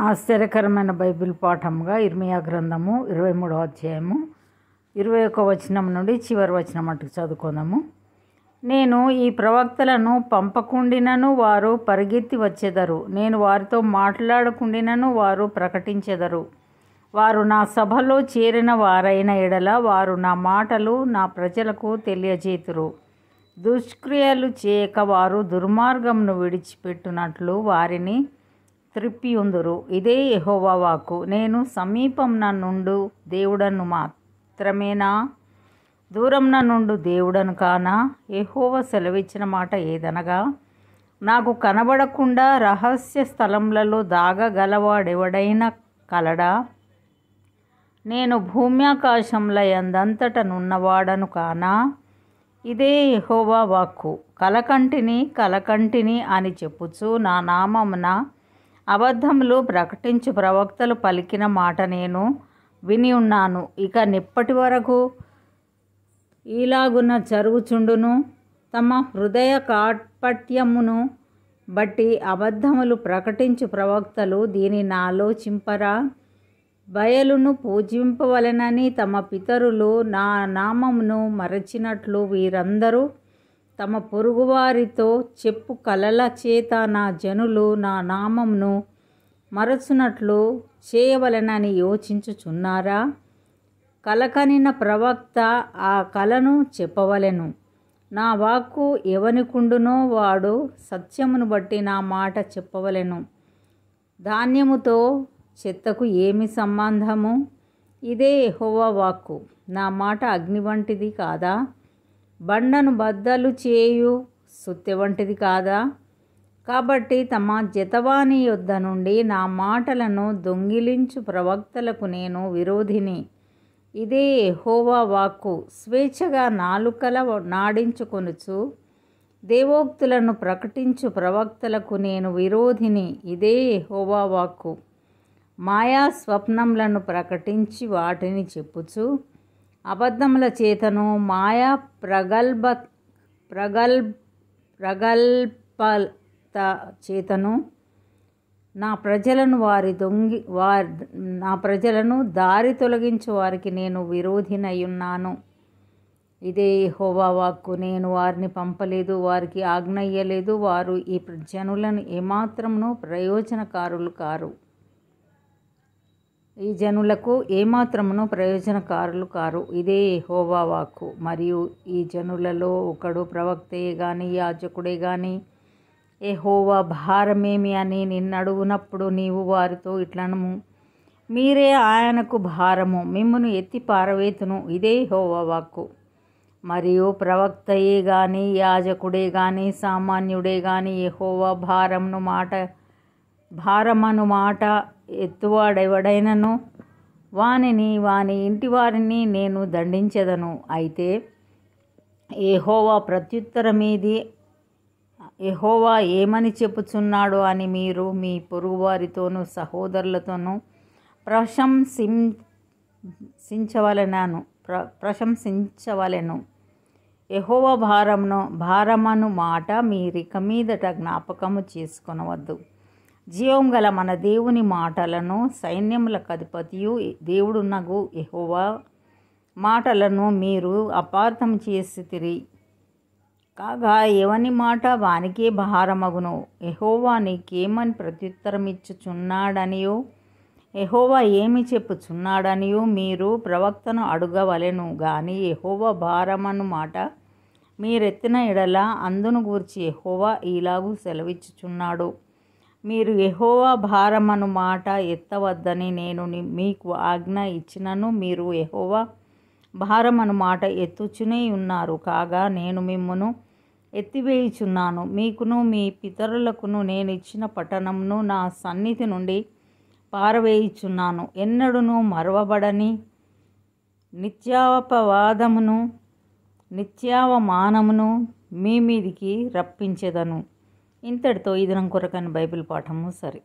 ఆశ్చర్యకరమైన బైబిల్ పాఠంగా ఇర్మియా గ్రంథము 23వ అధ్యాయము 21వ వచనం నుండి చివరి వచనం మటుకు చదువుకుందాము. నేను ఈ ప్రవక్తలను పంపకుండినను వారు పరిగెత్తి వచ్చెదరు, నేను వారితో మాట్లాడకుండినను వారు ప్రకటించెదరు. వారు నా సభలో చేరిన వారైన ఎడల వారు నా మాటలు నా ప్రజలకు తెలియజేతురు. దుష్క్రియలు చేయక వారు దుర్మార్గమును విడిచిపెట్టునట్లు వారిని త్రిప్పియుందురు. ఇదే యెహోవా వాక్కు. నేను సమీపంన నుండు దేవుడను మాత్రమేనా, దూరంన నుండు దేవుడను కానా? యెహోవా సెలవిచ్చిన మాట ఏదనగా, నాకు కనబడకుండా రహస్య స్థలములలో దాగగలవాడెవడైనా కలడా? నేను భూమ్యాకాశముల యందంతటనున్నవాడను కానా? ఇదే యెహోవా వాక్కు. కలకంటిని అని చెప్పుచు నా నామమున అబద్ధములు ప్రకటించు ప్రవక్తలు పలికిన మాట నేను విని ఉన్నాను. ఇక నిప్పటి వరకు ఈలాగున జరుగుచుండును. తమ హృదయ కాపట్యమును బట్టి అబద్ధములు ప్రకటించు ప్రవక్తలు దీనిని ఆలోచింపరా? బయలును పూజింపవలెనని తమ పితరులు నా నామమును మరచినట్లు వీరందరూ తమ పొరుగువారితో చెప్పు కలల చేత నా జనులు నా నామమును మరచునట్లు చేయవలెనని యోచించుచున్నారా? కలకనిన ప్రవక్త ఆ కలను చెప్పవలెను. నా వాక్కు ఎవనికుండునో వాడు సత్యమును బట్టి నా మాట చెప్పవలెను. ధాన్యముతో చెత్తకు ఏమి సంబంధము? ఇదే యెహోవా వాక్కు. నా మాట అగ్ని వంటిది కాదా? బండను బద్దలు చేయు సుత్తె వంటిది కాదా? కాబట్టి తమ జతవాని యొద్ద నుండి నా మాటలను దొంగిలించు ప్రవక్తలకు నేను విరోధిని. ఇదే యెహోవా వాక్కు. స్వేచ్ఛగా నాలుకల నాడించుకొనుచు దేవోక్తులను ప్రకటించు ప్రవక్తలకు నేను విరోధిని. ఇదే యెహోవా వాక్కు. మాయా స్వప్నములను ప్రకటించి వాటిని చెప్పుచు అబద్ధముల చేతను మాయా ప్రగల్భత చేతను నా ప్రజలను దారి తొలగించు వారికి నేను విరోధినయ్యున్నాను. ఇదే యెహోవా వాక్కు. నేను వారిని పంపలేదు, వారికి ఆజ్ఞ ఇయ్యలేదు. వారు ఈ జనులను ఏమాత్రమును ప్రయోజనకారులు కారు. ఈ జనులకు ఏమాత్రమును ప్రయోజనకారులు కారు. ఇదే యెహోవా వాక్కు. మరియు ఈ జనులలో ఒకడు ప్రవక్తయే గాని యాజకుడే గాని యెహోవా భారమేమి అని నిన్నడుగునప్పుడు నీవు వారితో ఇట్లనము, మీరే ఆయనకు భారము, మిమ్మును ఎత్తి పారవేతును. ఇదే యెహోవా వాక్కు. మరియు ప్రవక్తయే గాని యాజకుడే గాని సామాన్యుడే గాని యెహోవా భారమను మాట ఎత్తువాడెవడైనను వానిని వాని ఇంటి వారిని నేను దండించెదను. అయితే యెహోవా ప్రత్యుత్తరమీది యెహోవా ఏమని చెప్పుచున్నాడు అని మీరు మీ పొరుగువారితోనూ సహోదరులతోనూ ప్రశంసించవలెను. యెహోవా భారమను మాట మీరిక మీదట జ్ఞాపకము చేసుకొనవద్దు. జీవం గల మన దేవుని మాటలను సైన్యములకు అధిపతియు దేవుడునగు యెహోవా మాటలను మీరు అపార్థం చేసితిరి. కాగా ఎవని మాట వానికే భారమగును. యెహోవా నీకేమని ప్రత్యుత్తరమిచ్చుచున్నాడనియో యెహోవా ఏమి చెప్పుచున్నాడనియో మీరు ప్రవక్తను అడుగవలెను గాని యెహోవా భారమను మాట మీరెత్తిన ఎడల అందును గూర్చి యెహోవా ఈలాగు సెలవిచ్చుచున్నాడు, మీరు యెహోవా భారమను మాట ఎత్తవద్దని నేను మీకు ఆజ్ఞ ఇచ్చినను మీరు యెహోవా భారమను మాట ఎత్తుచునే ఉన్నారు. కాగా నేను మిమ్మును ఎత్తివేయుచున్నాను. మీకును మీ పితరులకును నేను ఇచ్చిన పట్టణమును నా సన్నిధి నుండి పారవేయుచున్నాను. ఎన్నడూను మరువబడని నిత్యావమానమును మీ మీదికి రప్పించెదను. ఇంతటితో ఈ దినం కొరకైన బైబిల్ పాఠము సరే.